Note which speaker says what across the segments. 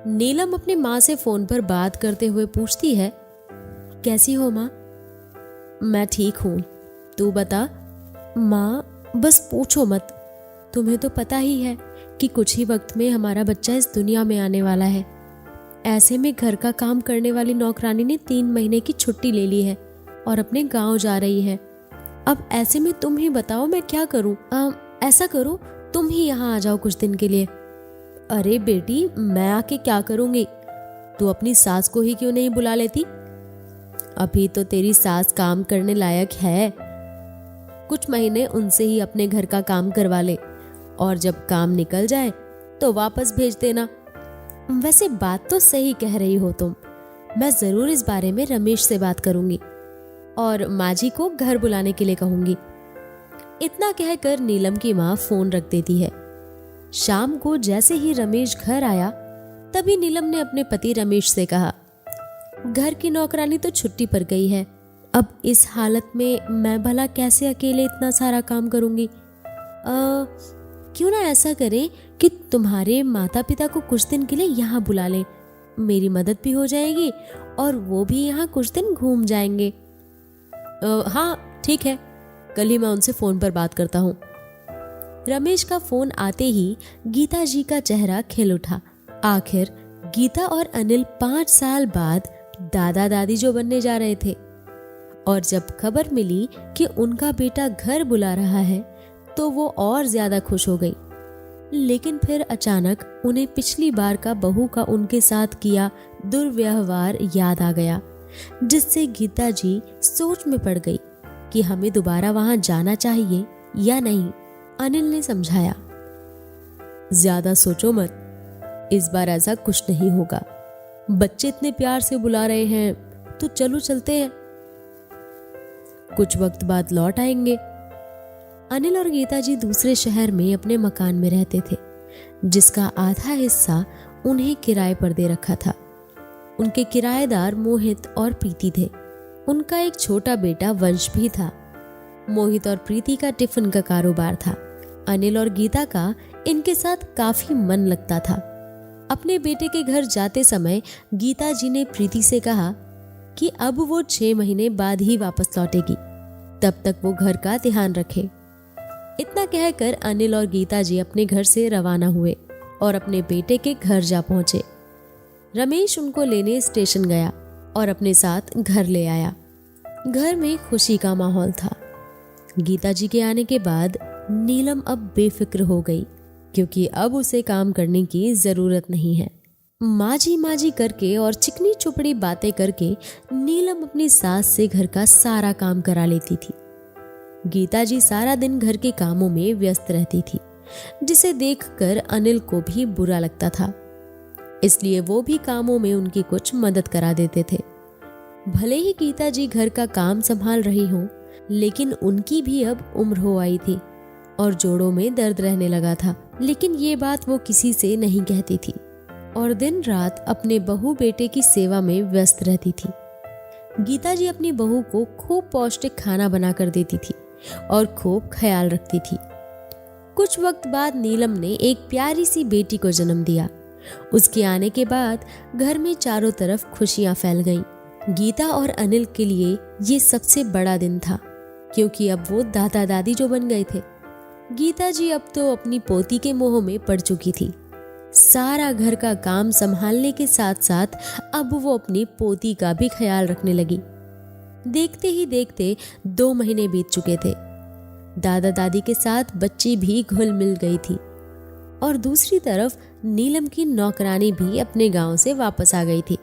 Speaker 1: नीलम अपनी माँ से फोन पर बात करते हुए पूछती है, कैसी हो माँ? मैं ठीक हूँ, तू बता। माँ बस पूछो मत, तुम्हें तो पता ही है कि कुछ ही वक्त में हमारा बच्चा इस दुनिया में आने वाला है। ऐसे में घर का काम करने वाली नौकरानी ने 3 महीने की छुट्टी ले ली है और अपने गांव जा रही है। अब ऐसे में तुम ही बताओ मैं क्या करूं? ऐसा करो, तुम ही यहाँ आ जाओ कुछ दिन के लिए। अरे बेटी, मैं आके क्या करूंगी? तू अपनी सास को ही क्यों नहीं बुला लेती? अभी तो तेरी सास काम करने लायक है, कुछ महीने उनसे ही अपने घर का काम करवा ले और जब काम निकल जाए तो वापस भेज देना। वैसे बात तो सही कह रही हो तुम, मैं जरूर इस बारे में रमेश से बात करूंगी और माँ जी को घर बुलाने के लिए कहूंगी। इतना कहकर नीलम की माँ फोन रख देती है। शाम को जैसे ही रमेश घर आया तभी नीलम ने अपने पति रमेश से कहा, घर की नौकरानी तो छुट्टी पर गई है, अब इस हालत में मैं भला कैसे अकेले इतना सारा काम करूंगी? क्यों ना ऐसा करें कि तुम्हारे माता पिता को कुछ दिन के लिए यहाँ बुला लें, मेरी मदद भी हो जाएगी और वो भी यहाँ कुछ दिन घूम जाएंगे। हाँ ठीक है, कल ही मैं उनसे फोन पर बात करता हूँ। रमेश का फोन आते ही गीता जी का चेहरा खिल उठा। आखिर गीता और अनिल 5 साल बाद दादा दादी जो बनने जा रहे थे, और जब खबर मिली कि उनका बेटा घर बुला रहा है तो वो और ज्यादा खुश हो गई। लेकिन फिर अचानक उन्हें पिछली बार का बहू का उनके साथ किया दुर्व्यवहार याद आ गया, जिससे गीता जी सोच में पड़ गई कि हमें दोबारा वहां जाना चाहिए या नहीं। अनिल ने समझाया, ज्यादा सोचो मत, इस बार ऐसा कुछ नहीं होगा। बच्चे इतने प्यार से बुला रहे हैं तो चलो चलते हैं, कुछ वक्त बाद लौट आएंगे। अनिल और गीता जी दूसरे शहर में अपने मकान में रहते थे, जिसका आधा हिस्सा उन्हें किराए पर दे रखा था। उनके किराएदार मोहित और प्रीति थे। उनका एक छोटा बेटा वंश भी था। मोहित और प्रीति का टिफिन का कारोबार था। अनिल और गीता का इनके साथ काफी मन लगता था। अपने बेटे के घर जाते समय गीता जी ने प्रीति से कहा कि अब वो 6 महीने बाद ही वापस लौटेगी, तब तक वो घर का ध्यान रखे। इतना कहकर अनिल और गीता जी अपने घर से रवाना हुए और अपने बेटे के घर जा पहुंचे। रमेश उनको लेने स्टेशन गया और अपने साथ घर ले आया। घर में खुशी का माहौल था। गीता जी के आने के बाद नीलम अब बेफिक्र हो गई, क्योंकि अब उसे काम करने की जरूरत नहीं है। माँ जी करके और चिकनी चुपड़ी बातें करके नीलम अपनी सास से घर का सारा काम करा लेती थी। गीता जी सारा दिन घर के कामों में व्यस्त रहती थी, जिसे देखकर अनिल को भी बुरा लगता था। इसलिए वो भी कामों में उनकी कुछ मदद करा देते थे। भले ही गीता जी घर का काम संभाल रही हों, लेकिन उनकी भी अब उम्र हो आई थी और जोड़ों में दर्द रहने लगा था। लेकिन ये बात वो किसी से नहीं कहती थी और दिन रात अपने बहू बेटे की सेवा में व्यस्त रहती थी। गीता जी अपनी बहू को खूब पौष्टिक खाना बनाकर देती थी और खूब ख्याल रखती थी। कुछ वक्त बाद नीलम ने एक प्यारी सी बेटी को जन्म दिया। उसके आने के बाद घर में चारों तरफ खुशियां फैल गईं। गीता और अनिल के लिए ये सबसे बड़ा दिन था, क्योंकि अब वो दादा दादी जो बन गए थे। गीता जी अब तो अपनी पोती के मोह में पड़ चुकी थी। सारा घर का काम संभालने के साथ साथ अब वो अपनी पोती का भी ख्याल रखने लगी। देखते ही देखते 2 महीने बीत चुके थे। दादा दादी के साथ बच्ची भी घुल मिल गई थी और दूसरी तरफ नीलम की नौकरानी भी अपने गांव से वापस आ गई थी।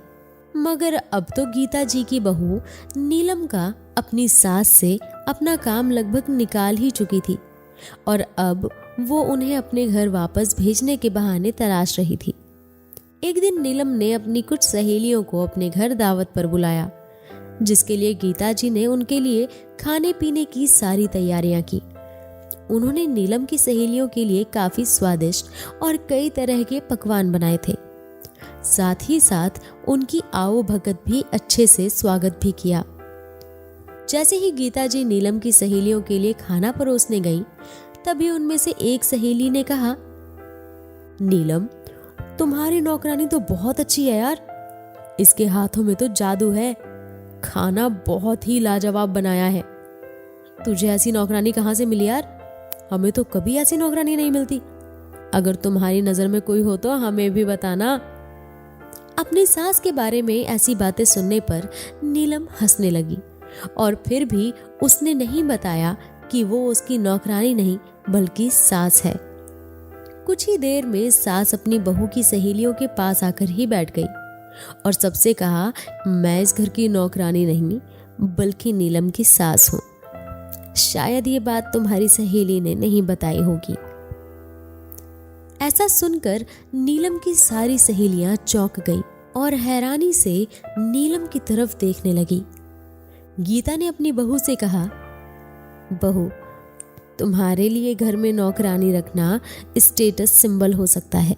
Speaker 1: मगर अब तो गीता जी की बहू नीलम का अपनी सास से अपना काम लगभग निकाल ही चुकी थी और अब वो उन्हें अपने घर वापस भेजने के बहाने तलाश रही थी। एक दिन नीलम ने अपनी कुछ सहेलियों को अपने घर दावत पर बुलाया, जिसके लिए गीता जी ने उनके लिए खाने पीने की सारी तैयारियां की। उन्होंने नीलम की सहेलियों के लिए काफी स्वादिष्ट और कई तरह के पकवान बनाए थे। साथ ही साथ उनकी आओ भगत भी अच्छे से स्वागत भी किया। जैसे ही गीता जी नीलम की सहेलियों के लिए खाना परोसने गई, तभी उनमें से एक सहेली ने कहा, नीलम, तुम्हारी नौकरानी तो बहुत अच्छी है यार, इसके हाथों में तो जादू है, खाना बहुत ही लाजवाब बनाया है। तुझे ऐसी नौकरानी कहाँ से मिली यार? हमें तो कभी ऐसी नौकरानी नहीं मिलती। अगर तुम्हारी नजर में कोई हो तो हमें भी बताना। अपनी सास के बारे में ऐसी बातें सुनने पर नीलम हंसने लगी और फिर भी उसने नहीं बताया कि वो उसकी नौकरानी नहीं बल्कि सास है। कुछ ही देर में सास अपनी बहू की सहेलियों के पास आकर ही बैठ गई और सबसे कहा, मैं इस घर की नौकरानी नहीं बल्कि नीलम की सास हूं। शायद ये बात तुम्हारी सहेली ने नहीं बताई होगी। ऐसा सुनकर नीलम की सारी सहेलियां चौंक गई और हैरानी से नीलम की तरफ देखने लगी। गीता ने अपनी बहू से कहा, बहू, तुम्हारे लिए घर में नौकरानी रखना स्टेटस सिंबल हो सकता है,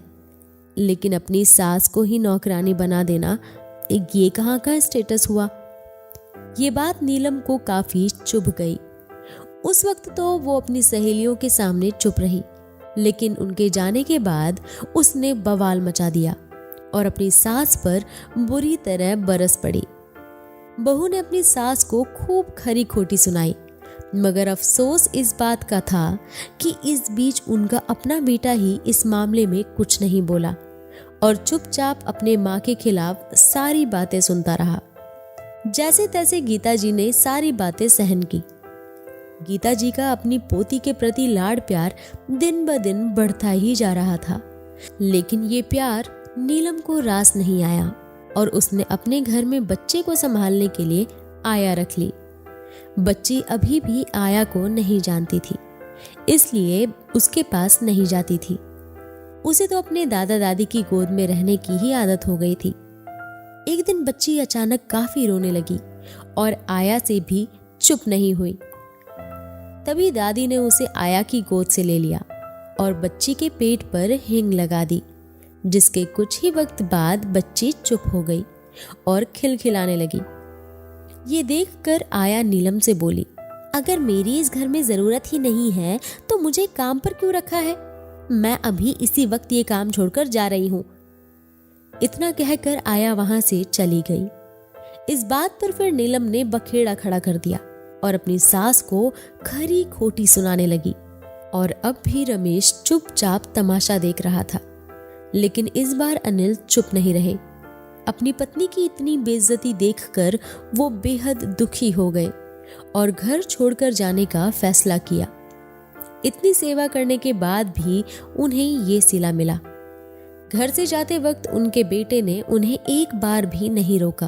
Speaker 1: लेकिन अपनी सास को ही नौकरानी बना देना ये कहाँ का स्टेटस हुआ? ये बात नीलम को काफी चुभ गई। उस वक्त तो वो अपनी सहेलियों के सामने चुप रही, लेकिन उनके जाने के बाद उसने बवाल मचा दिया और अपनी सास पर बुरी तरह बरस पड़ी। बहू ने अपनी सास को खूब खरी खोटी सुनाई, मगर अफसोस इस बात का था कि इस बीच उनका अपना बेटा ही इस मामले में कुछ नहीं बोला और चुपचाप अपने माँ के खिलाफ सारी बातें सुनता रहा। जैसे तैसे गीता जी ने सारी बातें सहन की। गीता जी का अपनी पोती के प्रति लाड प्यार दिन ब दिन बढ़ता ही जा रहा था, लेकिन ये प्यार नीलम को रास नहीं आया और उसने अपने घर में बच्चे को संभालने के लिए आया रख ली। बच्ची अभी भी आया को नहीं जानती थी, इसलिए उसके पास नहीं जाती थी। उसे तो अपने दादा दादी की गोद में रहने की ही आदत हो गई थी। एक दिन बच्ची अचानक काफी रोने लगी और आया से भी चुप नहीं हुई। तभी दादी ने उसे आया की गोद से ले लिया और बच्ची के पेट पर हिंग लगा दी, जिसके कुछ ही वक्त बाद बच्ची चुप हो गई और खिलखिलाने लगी। ये देखकर आया नीलम से बोली, अगर मेरी इस घर में जरूरत ही नहीं है तो मुझे काम पर क्यों रखा है? मैं अभी इसी वक्त ये काम छोड़कर जा रही हूँ। इतना कहकर आया वहां से चली गई। इस बात पर फिर नीलम ने बखेड़ा खड़ा कर दिया और अपनी सास को खरी खोटी सुनाने लगी। और अब भी रमेश चुपचाप तमाशा देख रहा था, लेकिन इस बार अनिल चुप नहीं रहे। अपनी पत्नी की इतनी बेइज्जती देखकर वो बेहद दुखी हो गए और घर छोड़कर जाने का फैसला किया। इतनी सेवा करने के बाद भी उन्हें ये सिला मिला। घर से जाते वक्त उनके बेटे ने उन्हें एक बार भी नहीं रोका।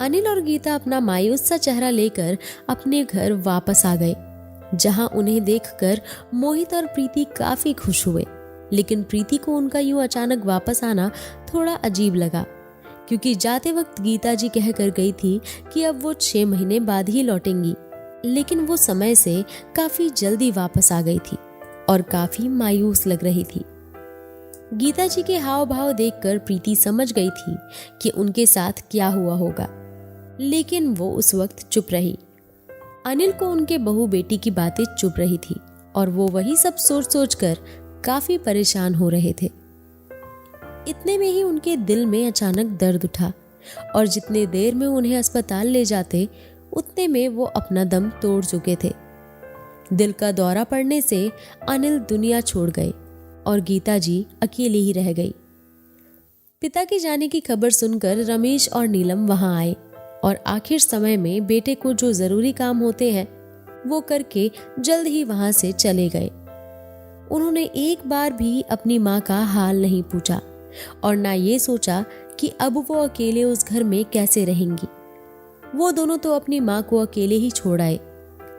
Speaker 1: अनिल और गीता अपना मायूस सा चेहरा लेकर अपने घर वापस आ गए, जहां उन्हें देखकर मोहित और प्रीति काफी खुश हुए। लेकिन प्रीति को उनका यूं अचानक वापस आना थोड़ा अजीब लगा, क्योंकि जाते वक्त गीता जी कह कर गई थी कि अब वो 6 महीने बाद ही लौटेंगी, लेकिन वो समय से काफी जल्दी वापस आ गई थी और काफी मायूस लग रही थी। गीता जी के हाव भाव देखकर प्रीति समझ गई थी कि उनके साथ क्या हुआ होगा, लेकिन वो उस वक्त चुप रही। अनिल को उनके बहू बेटी की बातें चुप रही थी और वो वही सब सोच सोच कर काफी परेशान हो रहे थे। इतने में ही उनके दिल में अचानक दर्द उठा और जितने देर में उन्हें अस्पताल ले जाते उतने में वो अपना दम तोड़ चुके थे। दिल का दौरा पड़ने से अनिल दुनिया छोड़ गए और गीता जी अकेली ही रह गई। पिता के जाने की खबर सुनकर रमेश और नीलम वहां आए और आखिर समय में बेटे को जो जरूरी काम होते हैं वो करके जल्द ही वहां से चले गए। उन्होंने एक बार भी अपनी माँ का हाल नहीं पूछा और ना ये सोचा कि अब वो अकेले उस घर में कैसे रहेंगी। वो दोनों तो अपनी माँ को अकेले ही छोड़ आए।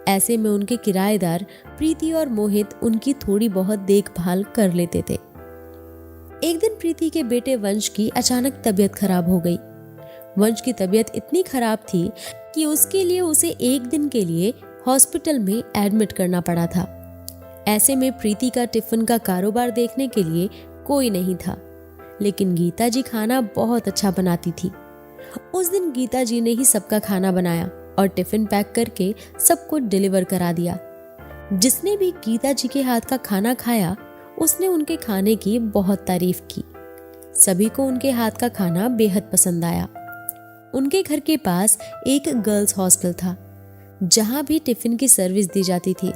Speaker 1: ऐसे में उनके किराएदार प्रीति और मोहित उनकी थोड़ी बहुत देखभाल कर लेते थे। एक दिन प्रीति के बेटे वंश की अचानक तबीयत खराब हो गई। वंश की तबीयत इतनी खराब थी कि उसके लिए उसे एक दिन के लिए हॉस्पिटल में एडमिट करना पड़ा था। ऐसे में प्रीति का टिफिन का कारोबार देखने के लिए कोई नहीं था, लेकिन गीता जी खाना बहुत अच्छा बनाती थी। उस दिन गीता जी ने ही सबका खाना बनाया और टिफिन पैक करके सबको डिलीवर करा दिया। जिसने भी गीता जी के हाथ का खाना खाया उसने उनके खाने की बहुत तारीफ की। सभी को उनके हाथ का खाना बेहद पसंद आया। उनके घर के पास एक गर्ल्स हॉस्टल था जहां भी टिफिन की सर्विस दी जाती थी।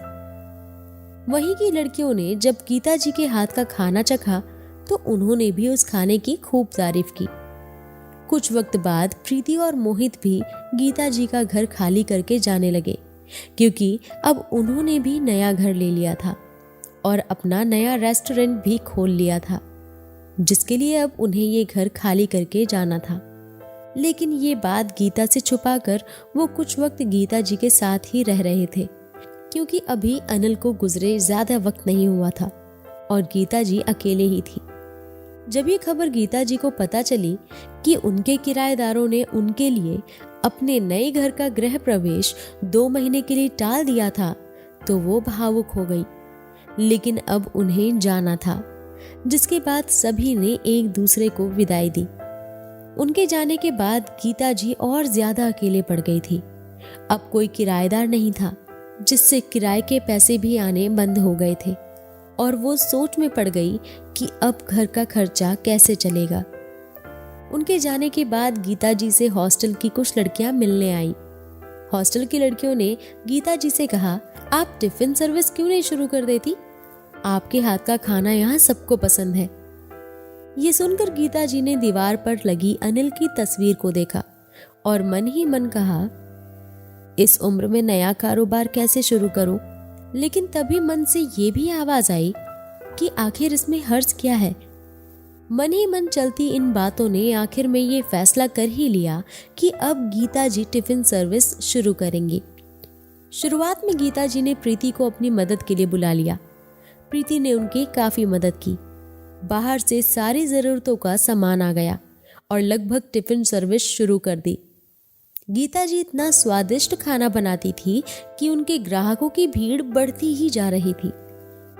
Speaker 1: वहीं की लड़कियों ने जब गीता जी के हाथ का खाना चखा तो उन्होंने भी उस खाने की खूब तारीफ की। कुछ वक्त बाद प्रीति और मोहित भी गीता जी का घर खाली करके जाने लगे, क्योंकि अब उन्होंने भी नया घर ले लिया था और अपना नया रेस्टोरेंट भी खोल लिया था, जिसके लिए अब उन्हें ये घर खाली करके जाना था। लेकिन ये बात गीता से छुपाकर वो कुछ वक्त गीता जी के साथ ही रह रहे थे, क्योंकि अभी अनिल को गुजरे ज्यादा वक्त नहीं हुआ था और गीता जी अकेले ही थी। जब ये खबर गीता जी को पता चली कि उनके किराएदारों ने उनके लिए अपने नए घर का गृह प्रवेश 2 महीने के लिए टाल दिया था, तो वो भावुक हो गई। लेकिन अब उन्हें जाना था, जिसके बाद सभी ने एक दूसरे को विदाई दी। उनके जाने के बाद गीता जी और ज्यादा अकेले पड़ गई थी। अब कोई किराएदार नहीं था, जिससे किराए के पैसे भी आने बंद हो गए थे और वो सोच में पड़ गई कि अब घर का खर्चा कैसे चलेगा। उनके जाने के बाद गीता जी से हॉस्टल की कुछ लड़कियां मिलने आईं। हॉस्टल की लड़कियों ने गीता जी से कहा, आप टिफिन सर्विस क्यों नहीं शुरू कर देती? आपके हाथ का खाना यहाँ सबको पसंद है। ये सुनकर गीता जी ने दीवार पर लगी अनिल की तस्वीर को देखा और मन ही मन कहा, इस उम्र में नया कारोबार कैसे शुरू करूं? लेकिन तभी मन से ये भी आवाज आई कि आखिर इसमें हर्ज क्या है। मन ही मन चलती इन बातों ने आखिर में ये फैसला कर ही लिया कि अब गीता जी टिफिन सर्विस शुरू करेंगी। शुरुआत में गीता जी ने प्रीति को अपनी मदद के लिए बुला लिया। प्रीति ने उनकी काफी मदद की। बाहर से सारी जरूरतों का सामान आ गया और लगभग टिफिन सर्विस शुरू कर दी। गीता जी इतना स्वादिष्ट खाना बनाती थी कि उनके ग्राहकों की भीड़ बढ़ती ही जा रही थी।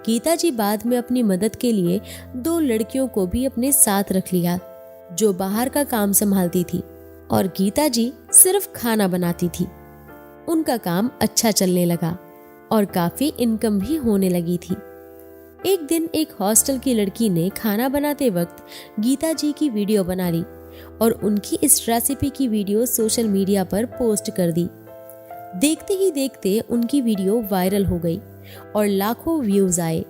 Speaker 1: गीता जी बाद में अपनी मदद के लिए 2 लड़कियों को भी अपने साथ रख लिया, जो बाहर का काम संभालती थी, और गीता जी सिर्फ खाना बनाती थी। उनका काम अच्छा चलने लगा और काफी इनकम भी होने लगी थी। एक दिन एक हॉस्टल की लड़की ने खाना बनाते वक्त गीता जी की वीडियो बना ली और उनकी इस रेसिपी की वीडियो सोशल मीडिया पर पोस्ट कर दी। देखते ही देखते उनकी वीडियो वायरल हो गई और लाखों व्यूज आए।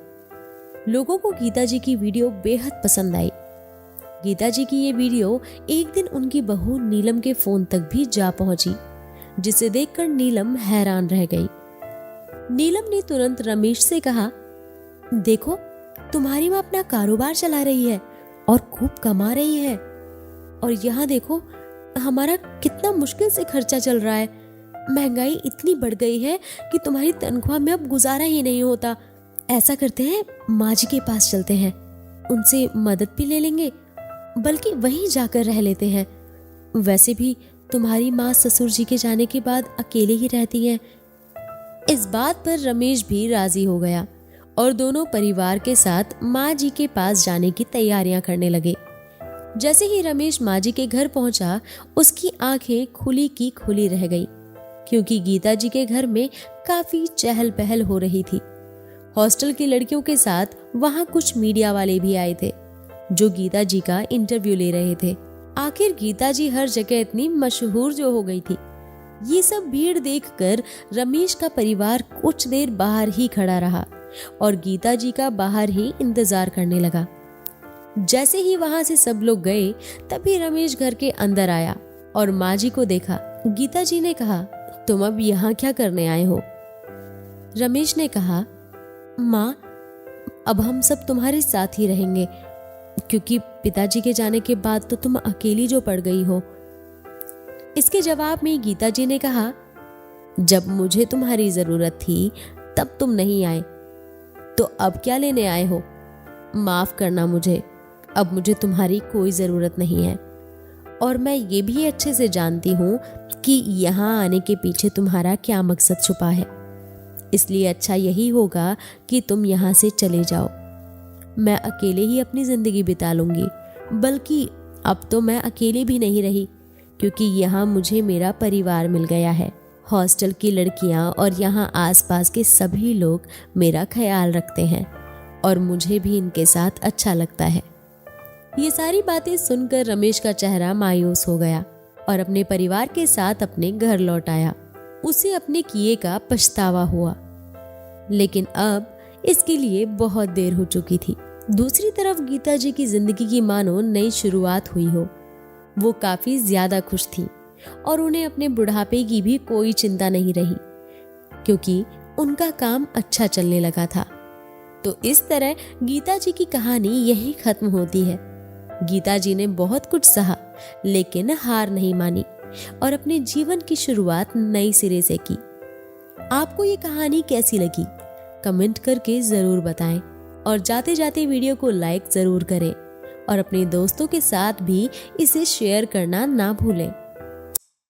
Speaker 1: लोगों को गीता जी की वीडियो बेहद पसंद आई। गीता जी की ये वीडियो एक दिन उनकी बहू नीलम के फोन तक भी जा पहुंची, जिसे देखकर नीलम हैरान रह गई। नीलम ने तुरंत रमेश से कहा, देखो तुम्हारी माँ अपना कारोबार चला रही है और खूब कमा रही है, और यहाँ देखो हमारा कितना मुश्किल से खर्चा चल रहा है। महंगाई इतनी बढ़ गई है कि तुम्हारी तनख्वाह में अब गुजारा ही नहीं होता। ऐसा करते हैं, माँ जी के पास चलते हैं, उनसे मदद भी ले लेंगे, बल्कि वहीं जाकर रह लेते हैं। वैसे भी तुम्हारी माँ ससुर जी के जाने के बाद अकेले ही रहती हैं। इस बात पर रमेश भी राजी हो गया और दोनों परिवार के साथ माँ जी के पास जाने की तैयारियां करने लगे। जैसे ही रमेश माँ जी के घर पहुंचा, उसकी आंखें खुली की खुली रह गई, क्योंकि गीता जी के घर में काफी चहल पहल हो रही थी। हॉस्टल की लड़कियों के साथ वहां कुछ मीडिया वाले भी आए थे, जो गीता जी का इंटरव्यू ले रहे थे। आखिर गीता जी हर जगह इतनी मशहूर जो हो गई थी। ये सब भीड़ देखकर रमेश का परिवार कुछ देर बाहर ही खड़ा रहा और गीता जी का बाहर ही इंतजार करने लगा। जैसे ही वहां से सब लोग गए, तभी रमेश घर के अंदर आया और माँ जी को देखा। गीता जी ने कहा, तुम अब यहाँ क्या करने आए हो? रमेश ने कहा, माँ अब हम सब तुम्हारे साथ ही रहेंगे, क्योंकि पिताजी के जाने के बाद तो तुम अकेली जो पड़ गई हो। इसके जवाब में गीता जी ने कहा, जब मुझे तुम्हारी जरूरत थी तब तुम नहीं आए, तो अब क्या लेने आए हो? माफ करना मुझे, अब मुझे तुम्हारी कोई जरूरत नहीं है, और मैं ये भी अच्छे से जानती हूँ कि यहाँ आने के पीछे तुम्हारा क्या मकसद छुपा है। इसलिए अच्छा यही होगा कि तुम यहाँ से चले जाओ। मैं अकेले ही अपनी जिंदगी बिता लूंगी, बल्कि अब तो मैं अकेली भी नहीं रही, क्योंकि यहाँ मुझे मेरा परिवार मिल गया है। हॉस्टल की लड़कियाँ और यहाँ आसपास के सभी लोग मेरा ख्याल रखते हैं और मुझे भी इनके साथ अच्छा लगता है। ये सारी बातें सुनकर रमेश का चेहरा मायूस हो गया और अपने परिवार के साथ अपने घर लौट आया। उसे अपने किए का पछतावा हुआ, लेकिन अब इसके लिए बहुत देर हो चुकी थी। दूसरी तरफ गीता जी की जिंदगी की मानो नई शुरुआत हुई हो। वो काफी ज्यादा खुश थी और उन्हें अपने बुढ़ापे की भी कोई चिंता नहीं रही, क्योंकि उनका काम अच्छा चलने लगा था। तो इस तरह गीता जी की कहानी यहीं खत्म होती है। गीता जी ने बहुत कुछ सहा, लेकिन हार नहीं मानी और अपने जीवन की शुरुआत नई सिरे से की। आपको ये कहानी कैसी लगी? कमेंट करके जरूर बताएं और जाते जाते वीडियो को लाइक जरूर करें और अपने दोस्तों के साथ भी इसे शेयर करना ना भूलें।